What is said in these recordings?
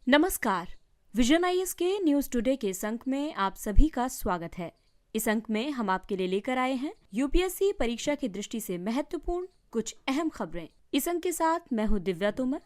नमस्कार। Vision IAS के news today के इस अंक में आप सभी का स्वागत है। इस अंक में हम आपके लिए लेकर आए हैं यूपीएससी परीक्षा की दृष्टि से महत्वपूर्ण कुछ अहम खबरें। इस अंक के साथ मैं हूं दिव्या तोमर।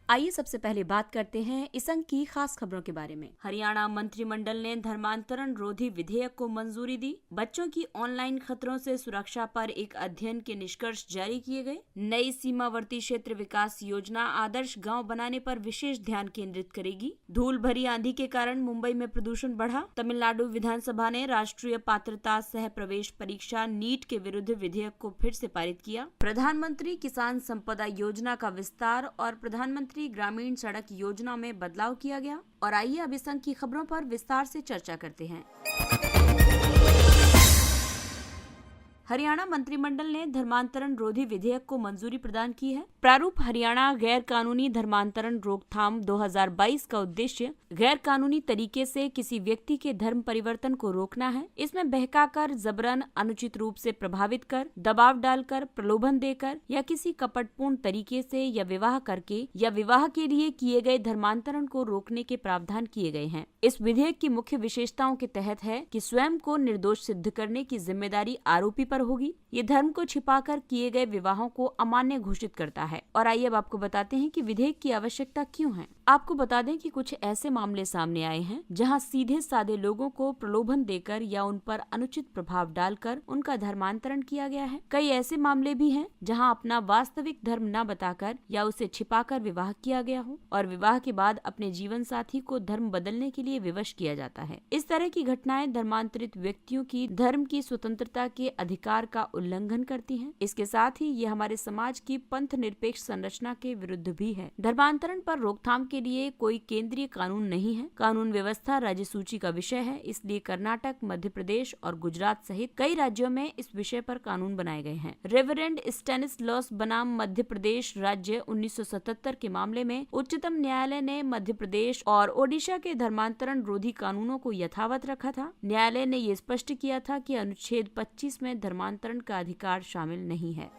आइए सबसे पहले बात करते हैं इस अंक की खास खबरों के बारे में। हरियाणा मंत्रिमंडल ने धर्मांतरण रोधी विधेयक को मंजूरी दी। बच्चों की ऑनलाइन खतरों से सुरक्षा पर एक अध्ययन के निष्कर्ष जारी किए गए। नई सीमावर्ती क्षेत्र विकास योजना आदर्श गांव बनाने पर विशेष ध्यान केंद्रित करेगी। धूल भरी आंधी के कारण मुंबई में प्रदूषण बढ़ा। तमिलनाडु विधानसभा ने राष्ट्रीय पात्रता सह प्रवेश परीक्षा नीट के विरुद्ध विधेयक को फिर से पारित किया। प्रधानमंत्री किसान संपदा योजना का विस्तार और प्रधानमंत्री ग्रामीण सड़क योजना में बदलाव किया गया। और आइए अब इस अंक की खबरों पर विस्तार से चर्चा करते हैं। हरियाणा मंत्रिमंडल ने धर्मांतरण रोधी विधेयक को मंजूरी प्रदान की है। प्रारूप हरियाणा गैर कानूनी धर्मांतरण रोकथाम 2022 का उद्देश्य गैर कानूनी तरीके से किसी व्यक्ति के धर्म परिवर्तन को रोकना है। इसमें बहकाकर, जबरन, अनुचित रूप से प्रभावित कर, दबाव डालकर, प्रलोभन देकर या किसी कपटपूर्ण तरीके से या विवाह करके या विवाह के लिए किए गए धर्मांतरण को रोकने के प्रावधान किए गए हैं। इस विधेयक की मुख्य विशेषताओं के तहत है कि स्वयं को निर्दोष सिद्ध करने की जिम्मेदारी आरोपी पर होगी। ये धर्म को छिपाकर किए गए विवाहों को अमान्य घोषित करता है। और आइए अब आपको बताते हैं कि विधेयक की आवश्यकता क्यों है। आपको बता दें कि कुछ ऐसे मामले सामने आए हैं जहां सीधे साधे लोगों को प्रलोभन देकर या उन पर अनुचित प्रभाव डालकर उनका धर्मांतरण किया गया है। कई ऐसे मामले भी हैं जहां अपना वास्तविक धर्म न बताकर या उसे छिपाकर विवाह किया गया हो और विवाह के बाद अपने जीवन साथी को धर्म बदलने के लिए विवश किया जाता है। इस तरह की घटनाएं धर्मांतरित व्यक्तियों की धर्म की स्वतंत्रता के अधिकार का उल्लंघन करती हैं। इसके साथ ही ये हमारे समाज की पंथ निरपेक्ष संरचना के विरुद्ध भी है। धर्मांतरण पर रोकथाम के लिए कोई केंद्रीय कानून नहीं है। कानून व्यवस्था राज्य सूची का विषय है, इसलिए कर्नाटक, मध्य प्रदेश और गुजरात सहित कई राज्यों में इस विषय पर कानून बनाए गए हैं। रेवरेंड स्टेनिस्लॉस बनाम मध्य प्रदेश राज्य 1977 के मामले में उच्चतम न्यायालय ने मध्य प्रदेश और ओडिशा के धर्मांतरण रोधी कानूनों को यथावत रखा था। न्यायालय ने ये स्पष्ट किया था कि अनुच्छेद 25 में धर्मांतरण का अधिकार शामिल नहीं है।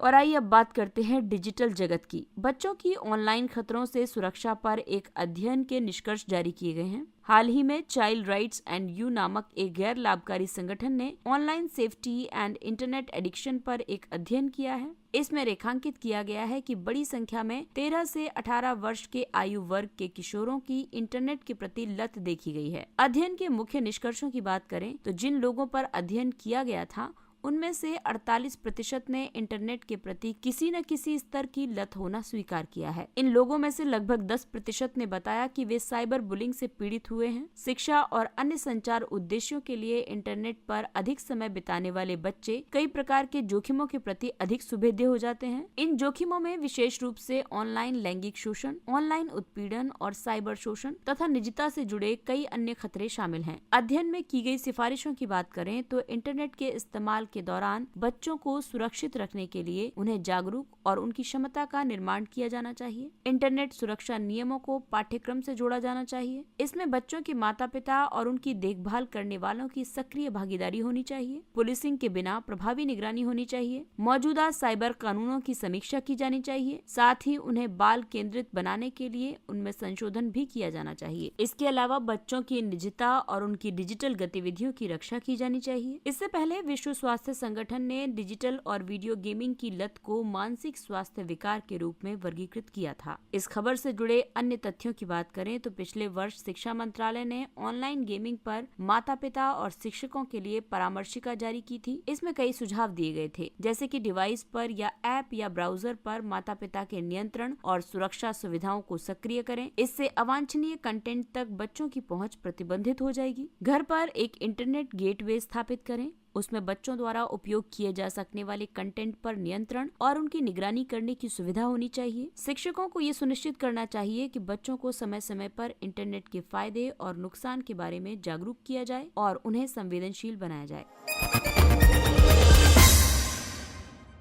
और आइए अब बात करते हैं डिजिटल जगत की। बच्चों की ऑनलाइन खतरों से सुरक्षा पर एक अध्ययन के निष्कर्ष जारी किए गए हैं। हाल ही में चाइल्ड राइट्स एंड यू नामक एक गैर लाभकारी संगठन ने online safety and internet addiction पर एक अध्ययन किया है। इसमें रेखांकित किया गया है कि बड़ी संख्या में 13 से 18 वर्ष के आयु वर्ग के किशोरों की इंटरनेट के प्रति लत देखी गई है। अध्ययन के मुख्य निष्कर्षों की बात करें तो जिन लोगों पर अध्ययन किया गया था उनमें से 48% ने इंटरनेट के प्रति किसी न किसी स्तर की लत होना स्वीकार किया है। इन लोगों में से लगभग 10% ने बताया कि वे साइबर बुलिंग से पीड़ित हुए हैं। शिक्षा और अन्य संचार उद्देश्यों के लिए इंटरनेट पर अधिक समय बिताने वाले बच्चे कई प्रकार के जोखिमों के प्रति अधिक सुभेद्य हो जाते हैं। इन जोखिमों में विशेष रूप से ऑनलाइन लैंगिक शोषण, ऑनलाइन उत्पीड़न और साइबर शोषण तथा निजता से जुड़े कई अन्य खतरे शामिल हैं। अध्ययन में की गई सिफारिशों की बात करें तो इंटरनेट के इस्तेमाल के दौरान बच्चों को सुरक्षित रखने के लिए उन्हें जागरूक और उनकी क्षमता का निर्माण किया जाना चाहिए। इंटरनेट सुरक्षा नियमों को पाठ्यक्रम से जोड़ा जाना चाहिए। इसमें बच्चों के माता पिता और उनकी देखभाल करने वालों की सक्रिय भागीदारी होनी चाहिए। पुलिसिंग के बिना प्रभावी निगरानी होनी चाहिए। मौजूदा साइबर कानूनों की समीक्षा की जानी चाहिए। साथ ही उन्हें बाल केंद्रित बनाने के लिए उनमें संशोधन भी किया जाना चाहिए। इसके अलावा बच्चों की निजता और उनकी डिजिटल गतिविधियों की रक्षा की जानी चाहिए। इससे पहले विश्व स्वास्थ्य संगठन ने डिजिटल और वीडियो गेमिंग की लत को मानसिक स्वास्थ्य विकार के रूप में वर्गीकृत किया था। इस खबर से जुड़े अन्य तथ्यों की बात करें तो पिछले वर्ष शिक्षा मंत्रालय ने ऑनलाइन गेमिंग पर माता पिता और शिक्षकों के लिए परामर्शिका जारी की थी। इसमें कई सुझाव दिए गए थे, जैसे कि डिवाइस पर या ऐप या ब्राउजर पर माता पिता के नियंत्रण और सुरक्षा सुविधाओं को सक्रिय करें। इससे अवांछनीय कंटेंट तक बच्चों की पहुंच प्रतिबंधित हो जाएगी। घर पर एक इंटरनेट गेटवे स्थापित करें। उसमें बच्चों द्वारा उपयोग किए जा सकने वाले कंटेंट पर नियंत्रण और उनकी निगरानी करने की सुविधा होनी चाहिए। शिक्षकों को ये सुनिश्चित करना चाहिए कि बच्चों को समय समय पर इंटरनेट के फायदे और नुकसान के बारे में जागरूक किया जाए और उन्हें संवेदनशील बनाया जाए।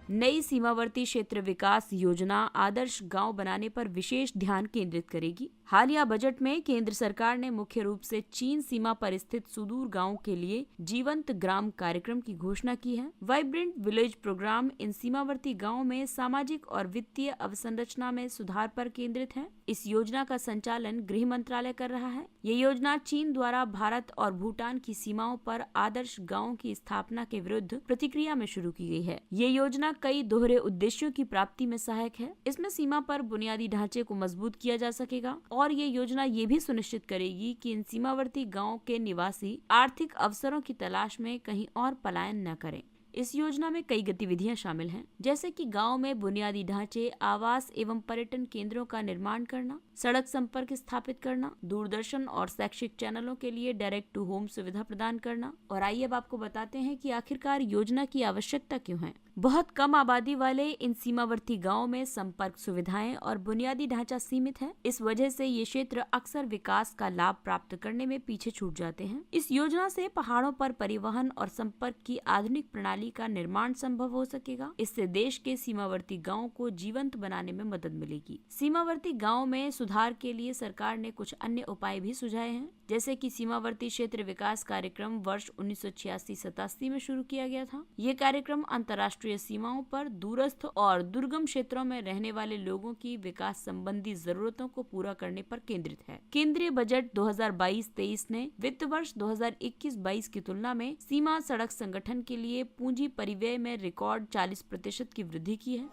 नई सीमावर्ती क्षेत्र विकास योजना आदर्श गांव बनाने पर विशेष ध्यान केंद्रित करेगी। हालिया बजट में केंद्र सरकार ने मुख्य रूप से चीन सीमा पर स्थित सुदूर गांवों के लिए जीवंत ग्राम कार्यक्रम की घोषणा की है। वाइब्रेंट विलेज प्रोग्राम इन सीमावर्ती गांवों में सामाजिक और वित्तीय अवसंरचना में सुधार पर केंद्रित है। इस योजना का संचालन गृह मंत्रालय कर रहा है। ये योजना चीन द्वारा भारत और भूटान की सीमाओं पर आदर्श गांवों की स्थापना के विरुद्ध प्रतिक्रिया में शुरू की गई है। ये योजना कई दोहरे उद्देश्यों की प्राप्ति में सहायक है। इसमें सीमा पर बुनियादी ढांचे को मजबूत किया जा सकेगा और ये योजना ये भी सुनिश्चित करेगी कि इन सीमावर्ती गांवों के निवासी आर्थिक अवसरों की तलाश में कहीं और पलायन न करें। इस योजना में कई गतिविधियां शामिल हैं, जैसे कि गांव में बुनियादी ढांचे, आवास एवं पर्यटन केंद्रों का निर्माण करना, सड़क संपर्क स्थापित करना, दूरदर्शन और शैक्षिक चैनलों के लिए डायरेक्ट टू होम सुविधा प्रदान करना। और आइए अब आपको बताते हैं कि आखिरकार योजना की आवश्यकता क्यों है। बहुत कम आबादी वाले इन सीमावर्ती गांवों में संपर्क सुविधाएं और बुनियादी ढांचा सीमित है। इस वजह से ये क्षेत्र अक्सर विकास का लाभ प्राप्त करने में पीछे छूट जाते हैं। इस योजना से पहाड़ों पर परिवहन और संपर्क की आधुनिक प्रणाली का निर्माण संभव हो सकेगा। इससे देश के सीमावर्ती गांवों को जीवंत बनाने में मदद मिलेगी। सीमावर्ती गांवों में सुधार के लिए सरकार ने कुछ अन्य उपाय भी सुझाए हैं, जैसे कि सीमावर्ती क्षेत्र विकास कार्यक्रम वर्ष 1986-87 में शुरू किया गया था। ये कार्यक्रम अंतर्राष्ट्रीय सीमाओं पर दूरस्थ और दुर्गम क्षेत्रों में रहने वाले लोगों की विकास संबंधी जरूरतों को पूरा करने पर केंद्रित है। केंद्रीय बजट 2022-23 ने वित्त वर्ष 2021-22 की तुलना में सीमा सड़क संगठन के लिए पूंजी परिव्यय में रिकॉर्ड 40% की वृद्धि की है।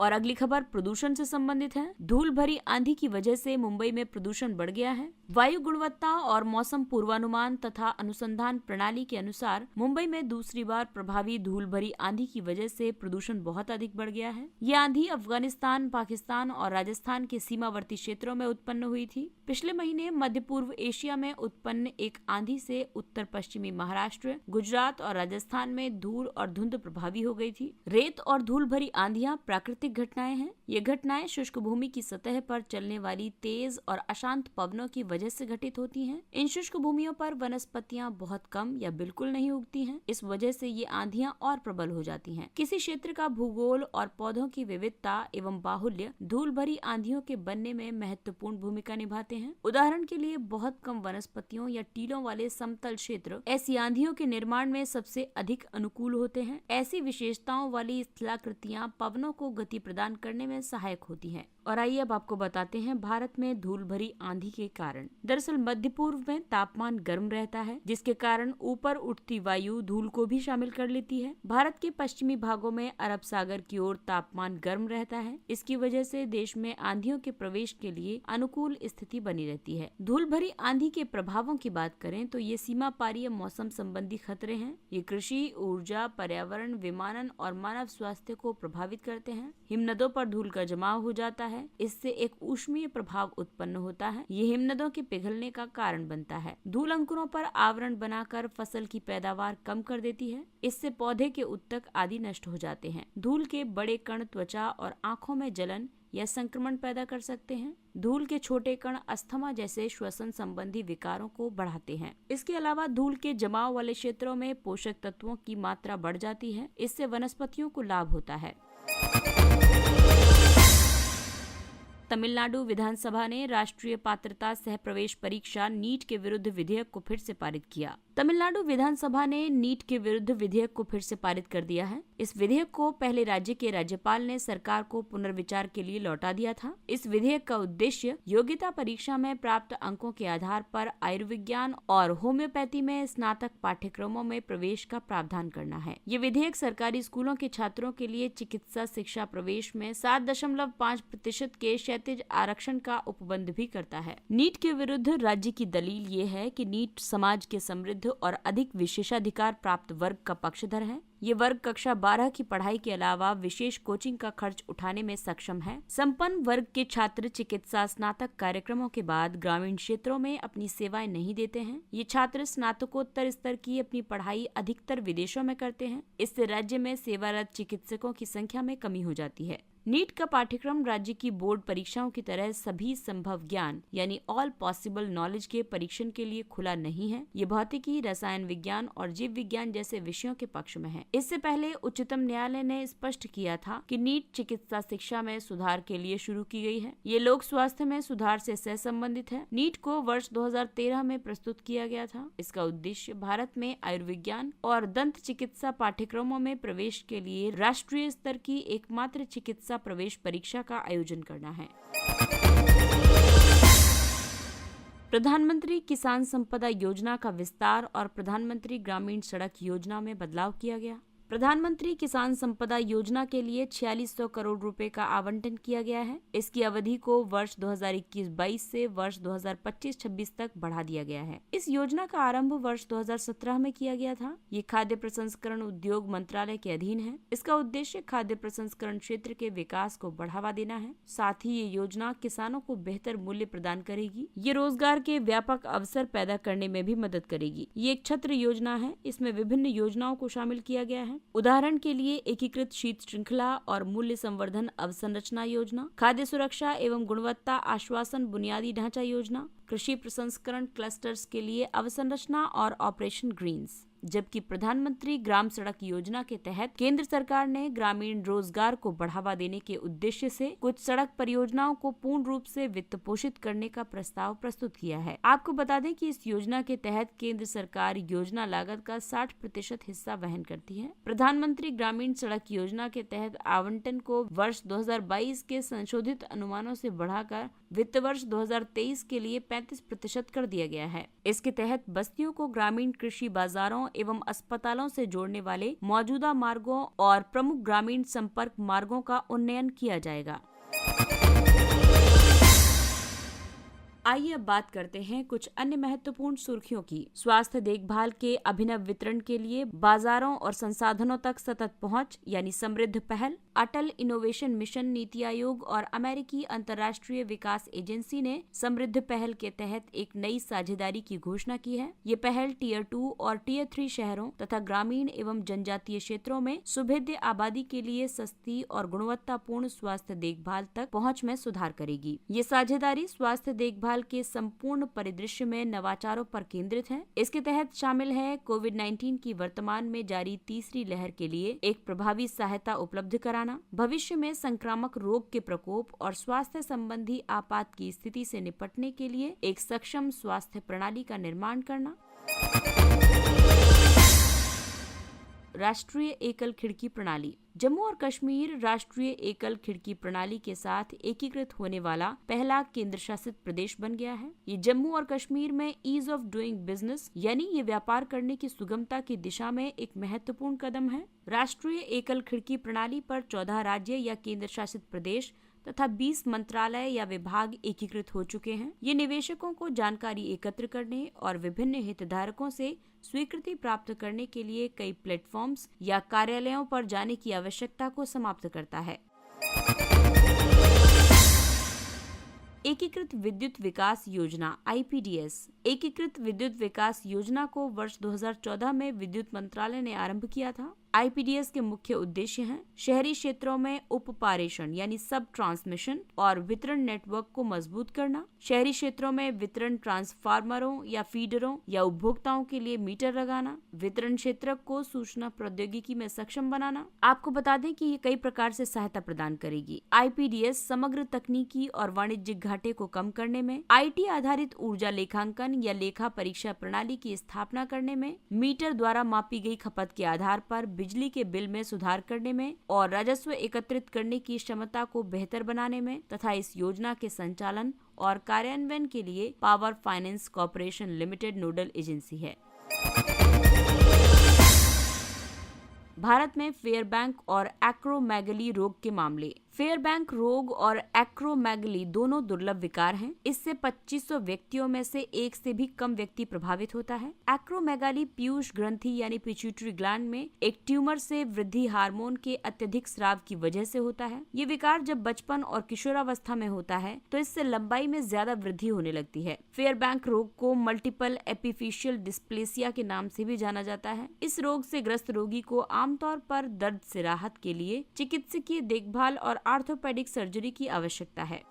और अगली खबर प्रदूषण से संबंधित है। धूल भरी आंधी की वजह से मुंबई में प्रदूषण बढ़ गया है। वायु गुणवत्ता और मौसम पूर्वानुमान तथा अनुसंधान प्रणाली के अनुसार मुंबई में दूसरी बार प्रभावी धूल भरी आंधी की वजह से प्रदूषण बहुत अधिक बढ़ गया है। ये आंधी अफगानिस्तान, पाकिस्तान और राजस्थान के सीमावर्ती क्षेत्रों में उत्पन्न हुई थी। पिछले महीने मध्य पूर्व एशिया में उत्पन्न एक आंधी से उत्तर पश्चिमी महाराष्ट्र, गुजरात और राजस्थान में धूल और धुंध प्रभावी हो गई थी। रेत और धूल भरी आंधियां प्राकृतिक घटनाएं हैं। ये घटनाएं शुष्क भूमि की सतह पर चलने वाली तेज और अशांत पवनों की वजह से घटित होती हैं। इन शुष्क भूमियों पर वनस्पतियां बहुत कम या बिल्कुल नहीं उगती हैं। इस वजह से ये आंधियां और प्रबल हो जाती हैं। किसी क्षेत्र का भूगोल और पौधों की विविधता एवं बाहुल्य धूल भरी आंधियों के बनने में महत्वपूर्ण भूमिका निभाते हैं। उदाहरण के लिए बहुत कम वनस्पतियों या टीलों वाले समतल क्षेत्र ऐसी आंधियों के निर्माण में सबसे अधिक अनुकूल होते हैं। ऐसी विशेषताओं वाली स्थलाकृतियां पवनों को गति प्रदान करने में सहायक होती हैं। और आइए अब आपको बताते हैं भारत में धूल भरी आंधी के कारण। दरअसल मध्य पूर्व में तापमान गर्म रहता है, जिसके कारण ऊपर उठती वायु धूल को भी शामिल कर लेती है। भारत के पश्चिमी भागों में अरब सागर की ओर तापमान गर्म रहता है। इसकी वजह से देश में आंधियों के प्रवेश के लिए अनुकूल स्थिति बनी रहती है। धूल भरी आंधी के प्रभावों की बात करें तो ये सीमा पारीय मौसम संबंधी खतरे हैं। ये कृषि, ऊर्जा, पर्यावरण, विमानन और मानव स्वास्थ्य को प्रभावित करते हैं। हिमनदों पर धूल का जमाव हो जाता है। इससे एक ऊष्मीय प्रभाव उत्पन्न होता है। ये हिमनदों के पिघलने का कारण बनता है। धूल अंकुरों पर आवरण बनाकर फसल की पैदावार कम कर देती है। इससे पौधे के उत्तक आदि नष्ट हो जाते हैं। धूल के बड़े कण त्वचा और आंखों में जलन या संक्रमण पैदा कर सकते हैं। धूल के छोटे कण अस्थमा जैसे श्वसन संबंधी विकारों को बढ़ाते हैं। इसके अलावा धूल के जमाव वाले क्षेत्रों में पोषक तत्वों की मात्रा बढ़ जाती है। इससे वनस्पतियों को लाभ होता है। तमिलनाडु विधानसभा ने राष्ट्रीय पात्रता सह प्रवेश परीक्षा नीट के विरुद्ध विधेयक को फिर से पारित किया। तमिलनाडु विधानसभा ने नीट के विरुद्ध विधेयक को फिर से पारित कर दिया है। इस विधेयक को पहले राज्य के राज्यपाल ने सरकार को पुनर्विचार के लिए लौटा दिया था। इस विधेयक का उद्देश्य योग्यता परीक्षा में प्राप्त अंकों के आधार पर आयुर्विज्ञान और होम्योपैथी में स्नातक पाठ्यक्रमों में प्रवेश का प्रावधान करना है। ये विधेयक सरकारी स्कूलों के छात्रों के लिए चिकित्सा शिक्षा प्रवेश में 7.5% के क्षैतिज आरक्षण का उपबंध भी करता है। नीट के विरुद्ध राज्य की दलील ये है कि नीट समाज के समृद्ध और अधिक विशेषाधिकार प्राप्त वर्ग का पक्षधर है। ये वर्ग कक्षा 12 की पढ़ाई के अलावा विशेष कोचिंग का खर्च उठाने में सक्षम है। संपन्न वर्ग के छात्र चिकित्सा स्नातक कार्यक्रमों के बाद ग्रामीण क्षेत्रों में अपनी सेवाएं नहीं देते हैं। ये छात्र स्नातकोत्तर स्तर की अपनी पढ़ाई अधिकतर विदेशों में करते हैं। इससे राज्य में सेवारत चिकित्सकों की संख्या में कमी हो जाती है। नीट का पाठ्यक्रम राज्य की बोर्ड परीक्षाओं की तरह सभी संभव ज्ञान यानी ऑल पॉसिबल नॉलेज के परीक्षण के लिए खुला नहीं है। ये भौतिकी, रसायन विज्ञान और जीव विज्ञान जैसे विषयों के पक्ष में है। इससे पहले उच्चतम न्यायालय ने स्पष्ट किया था कि नीट चिकित्सा शिक्षा में सुधार के लिए शुरू की गई है। ये लोक स्वास्थ्य में सुधार से सहसंबंधित है। नीट को वर्ष 2013 में प्रस्तुत किया गया था। इसका उद्देश्य भारत में आयुर्विज्ञान और दंत चिकित्सा पाठ्यक्रमों में प्रवेश के लिए राष्ट्रीय स्तर की एकमात्र चिकित्सा प्रवेश परीक्षा का आयोजन करना है। प्रधानमंत्री किसान संपदा योजना का विस्तार और प्रधानमंत्री ग्रामीण सड़क योजना में बदलाव किया गया। प्रधानमंत्री किसान संपदा योजना के लिए 4600 करोड़ रुपए का आवंटन किया गया है। इसकी अवधि को वर्ष 2021-22 से वर्ष 2025-26 तक बढ़ा दिया गया है। इस योजना का आरंभ वर्ष 2017 में किया गया था। ये खाद्य प्रसंस्करण उद्योग मंत्रालय के अधीन है। इसका उद्देश्य खाद्य प्रसंस्करण क्षेत्र के विकास को बढ़ावा देना है। साथ ही ये योजना किसानों को बेहतर मूल्य प्रदान करेगी। ये रोजगार के व्यापक अवसर पैदा करने में भी मदद करेगी। ये एक छत्र योजना है। इसमें विभिन्न योजनाओं को शामिल किया गया है। उदाहरण के लिए एकीकृत शीत श्रृंखला और मूल्य संवर्धन अवसंरचना योजना, खाद्य सुरक्षा एवं गुणवत्ता आश्वासन बुनियादी ढांचा योजना, कृषि प्रसंस्करण क्लस्टर्स के लिए अवसंरचना और ऑपरेशन ग्रीन्स। जबकि प्रधानमंत्री ग्राम सड़क योजना के तहत केंद्र सरकार ने ग्रामीण रोजगार को बढ़ावा देने के उद्देश्य से कुछ सड़क परियोजनाओं को पूर्ण रूप से वित्त पोषित करने का प्रस्ताव प्रस्तुत किया है। आपको बता दें कि इस योजना के तहत केंद्र सरकार योजना लागत का 60% हिस्सा वहन करती है। प्रधानमंत्री ग्रामीण सड़क योजना के तहत आवंटन को वर्ष 2022 के संशोधित अनुमानों से बढ़ाकर वित्त वर्ष 2023 के लिए 35% कर दिया गया है। इसके तहत बस्तियों को ग्रामीण कृषि बाजारों एवं अस्पतालों से जोड़ने वाले मौजूदा मार्गों और प्रमुख ग्रामीण संपर्क मार्गों का उन्नयन किया जाएगा। आइए अब बात करते हैं कुछ अन्य महत्वपूर्ण सुर्खियों की। स्वास्थ्य देखभाल के अभिनव वितरण के लिए बाजारों और संसाधनों तक सतत पहुंच यानी समृद्ध पहल। अटल इनोवेशन मिशन, नीति आयोग और अमेरिकी अंतर्राष्ट्रीय विकास एजेंसी ने समृद्ध पहल के तहत एक नई साझेदारी की घोषणा की है। ये पहल टियर 2 और टियर 3 शहरों तथा ग्रामीण एवं जनजातीय क्षेत्रों में सुभेद्य आबादी के लिए सस्ती और गुणवत्तापूर्ण स्वास्थ्य देखभाल तक पहुँच में सुधार करेगी। ये साझेदारी स्वास्थ्य देखभाल के संपूर्ण परिदृश्य में नवाचारों पर केंद्रित है। इसके तहत शामिल है कोविड-19 की वर्तमान में जारी तीसरी लहर के लिए एक प्रभावी सहायता उपलब्ध कराना, भविष्य में संक्रामक रोग के प्रकोप और स्वास्थ्य संबंधी आपात की स्थिति से निपटने के लिए एक सक्षम स्वास्थ्य प्रणाली का निर्माण करना। राष्ट्रीय एकल खिड़की प्रणाली। जम्मू और कश्मीर राष्ट्रीय एकल खिड़की प्रणाली के साथ एकीकृत होने वाला पहला केंद्र शासित प्रदेश बन गया है। ये जम्मू और कश्मीर में ईज ऑफ डूइंग बिजनेस यानी ये व्यापार करने की सुगमता की दिशा में एक महत्वपूर्ण कदम है। राष्ट्रीय एकल खिड़की प्रणाली पर 14 राज्य या केंद्र शासित प्रदेश तथा 20 मंत्रालय या विभाग एकीकृत हो चुके हैं। ये निवेशकों को जानकारी एकत्र करने और विभिन्न हितधारकों से स्वीकृति प्राप्त करने के लिए कई प्लेटफॉर्म्स या कार्यालयों पर जाने की आवश्यकता को समाप्त करता है। एकीकृत विद्युत विकास योजना IPDS। एकीकृत विद्युत विकास योजना को वर्ष 2014 में विद्युत मंत्रालय ने आरंभ किया था। IPDS के मुख्य उद्देश्य हैं शहरी क्षेत्रों में उपपारेषण यानी सब ट्रांसमिशन और वितरण नेटवर्क को मजबूत करना, शहरी क्षेत्रों में वितरण ट्रांसफार्मरों या फीडरों या उपभोक्ताओं के लिए मीटर लगाना, वितरण क्षेत्र को सूचना प्रौद्योगिकी में सक्षम बनाना। आपको बता दें कि ये कई प्रकार से सहायता प्रदान करेगी। IPDS समग्र तकनीकी और वाणिज्यिक घाटे को कम करने में, IT आधारित ऊर्जा लेखांकन या लेखा परीक्षा प्रणाली की स्थापना करने में, मीटर द्वारा मापी गई खपत के आधार पर बिजली के बिल में सुधार करने में और राजस्व एकत्रित करने की क्षमता को बेहतर बनाने में तथा इस योजना के संचालन और कार्यान्वयन के लिए power finance corporation limited nodal agency है। भारत में फेयरबैंक और एक्रोमेगली रोग के मामले। फेयरबैंक रोग और एक्रोमेगली दोनों दुर्लभ विकार हैं। इससे 2500 व्यक्तियों में से एक से भी कम व्यक्ति प्रभावित होता है। एक्रोमेगाली पीयूष ग्रंथि यानी पिट्यूटरी ग्लैंड में एक ट्यूमर से वृद्धि हार्मोन के अत्यधिक स्राव की वजह से होता है। ये विकार जब बचपन और किशोरावस्था में होता है तो इससे लंबाई में ज्यादा वृद्धि होने लगती है। फेयरबैंक रोग को मल्टीपल एपिफिशियल डिस्प्लेसिया के नाम से भी जाना जाता है। इस रोग से ग्रस्त रोगी को आमतौर पर दर्द से राहत के लिए चिकित्सकीय देखभाल और आर्थोपेडिक सर्जरी की आवश्यकता है।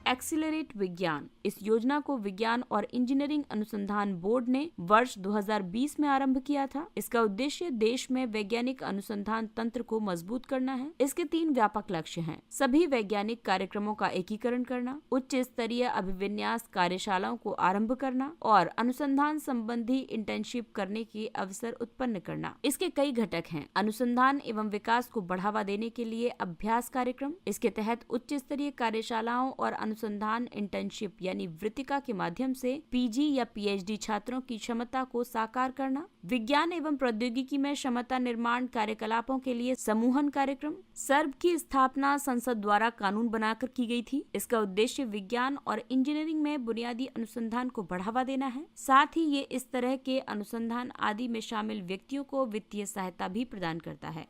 एक्सीलरेट विज्ञान, इस योजना को विज्ञान और इंजीनियरिंग अनुसंधान बोर्ड ने वर्ष 2020 में आरंभ किया था। इसका उद्देश्य देश में वैज्ञानिक अनुसंधान तंत्र को मजबूत करना है। इसके 3 व्यापक लक्ष्य हैं: सभी वैज्ञानिक कार्यक्रमों का एकीकरण करना, उच्च स्तरीय अभिविन्यास कार्यशालाओं को आरंभ करना और अनुसंधान संबंधी इंटर्नशिप करने के अवसर उत्पन्न करना। इसके कई घटक हैं: अनुसंधान एवं विकास को बढ़ावा देने के लिए अभ्यास कार्यक्रम, इसके तहत उच्च स्तरीय कार्यशालाओं और अनुसंधान इंटर्नशिप यानी वृत्तिका के माध्यम से पीजी या पीएचडी छात्रों की क्षमता को साकार करना, विज्ञान एवं प्रौद्योगिकी में क्षमता निर्माण कार्यकलापों के लिए समूहन कार्यक्रम। सर्ब की स्थापना संसद द्वारा कानून बनाकर की गई थी। इसका उद्देश्य विज्ञान और इंजीनियरिंग में बुनियादी अनुसंधान को बढ़ावा देना है। साथ ही ये इस तरह के अनुसंधान आदि में शामिल व्यक्तियों को वित्तीय सहायता भी प्रदान करता है।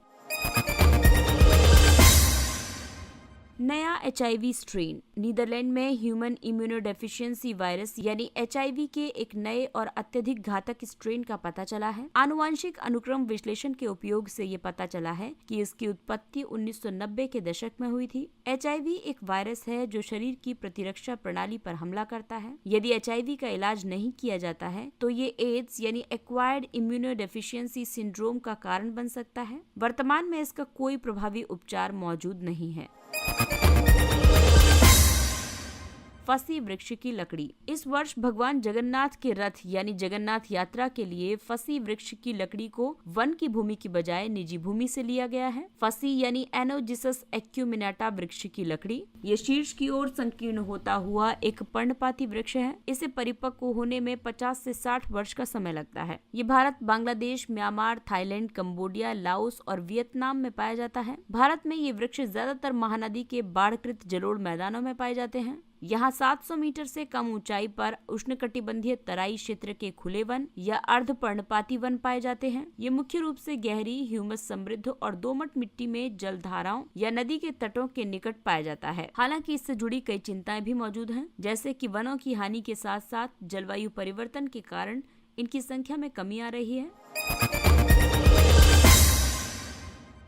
नया HIV स्ट्रेन, नीदरलैंड में ह्यूमन इम्यूनोडेफिशिएंसी वायरस यानी HIV के एक नए और अत्यधिक घातक स्ट्रेन का पता चला है। आनुवांशिक अनुक्रम विश्लेषण के उपयोग से ये पता चला है कि इसकी उत्पत्ति 1990 के दशक में हुई थी। HIV एक वायरस है जो शरीर की प्रतिरक्षा प्रणाली पर हमला करता है। यदि HIV का इलाज नहीं किया जाता है तो ये एड्स यानी एक्वायर्ड इम्यूनोडेफिशिएंसी सिंड्रोम का कारण बन सकता है। वर्तमान में इसका कोई प्रभावी उपचार मौजूद नहीं है। फसी वृक्ष की लकड़ी, इस वर्ष भगवान जगन्नाथ के रथ यानी जगन्नाथ यात्रा के लिए फसी वृक्ष की लकड़ी को वन की भूमि की बजाय निजी भूमि से लिया गया है। फसी यानी एनोजिसस एक्यूमिनाटा वृक्ष की लकड़ी, ये शीर्ष की ओर संकीर्ण होता हुआ एक पर्णपाती वृक्ष है। इसे परिपक्व होने में 50 से 60 वर्ष का समय लगता है। ये Bharat, Bangladesh, Myanmar, Thailand, Cambodia, Laos और वियतनाम में पाया जाता है। भारत में ये वृक्ष ज्यादातर महानदी के बाढ़कृत जलोढ़ मैदानों में पाए जाते हैं। यहाँ 700 मीटर से कम ऊंचाई पर उष्णकटिबंधीय तराई क्षेत्र के खुले वन या अर्ध पर्णपाती वन पाए जाते हैं। ये मुख्य रूप से गहरी, ह्यूमस समृद्ध और दोमट मिट्टी में जलधाराओं या नदी के तटों के निकट पाया जाता है। हालांकि इससे जुड़ी कई चिंताएं भी मौजूद हैं, जैसे कि वनों की हानि के साथ साथ जलवायु परिवर्तन के कारण इनकी संख्या में कमी आ रही है।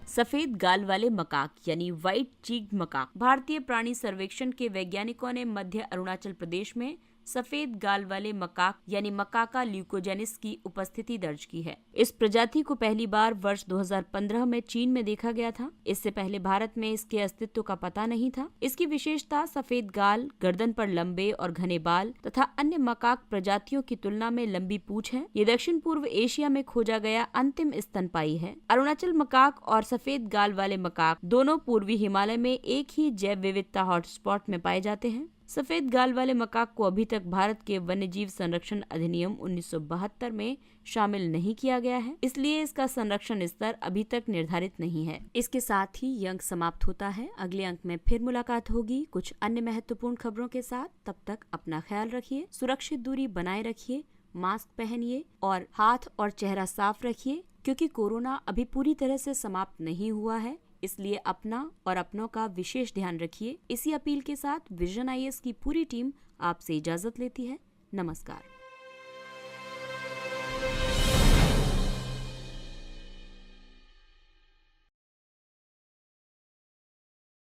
सफेद गाल वाले मकाक यानी व्हाइट चीक्ड मकाक, भारतीय प्राणी सर्वेक्षण के वैज्ञानिकों ने मध्य अरुणाचल प्रदेश में सफेद गाल वाले मकाक यानी मकाका ल्यूकोजेनिस की उपस्थिति दर्ज की है। इस प्रजाति को पहली बार वर्ष 2015 में चीन में देखा गया था। इससे पहले भारत में इसके अस्तित्व का पता नहीं था। इसकी विशेषता सफेद गाल, गर्दन पर लंबे और घने बाल तथा अन्य मकाक प्रजातियों की तुलना में लंबी पूंछ है। ये दक्षिण पूर्व एशिया में खोजा गया अंतिम स्तनपायी है। अरुणाचल मकाक और सफेद गाल वाले मकाक दोनों पूर्वी हिमालय में एक ही जैव विविधता हॉटस्पॉट में पाए जाते हैं। सफेद गाल वाले मकाक को अभी तक भारत के वन्यजीव संरक्षण अधिनियम 1972 में शामिल नहीं किया गया है, इसलिए इसका संरक्षण स्तर अभी तक निर्धारित नहीं है। इसके साथ ही ये अंक समाप्त होता है। अगले अंक में फिर मुलाकात होगी कुछ अन्य महत्वपूर्ण खबरों के साथ। तब तक अपना ख्याल रखिए, सुरक्षित दूरी बनाए रखिए, मास्क पहनिए और हाथ और चेहरा साफ रखिए, क्योंकि कोरोना अभी पूरी तरह से समाप्त नहीं हुआ है। इसलिए अपना और अपनों का विशेष ध्यान रखिए। इसी अपील के साथ विजन IAS की पूरी टीम आपसे इजाजत लेती है। नमस्कार।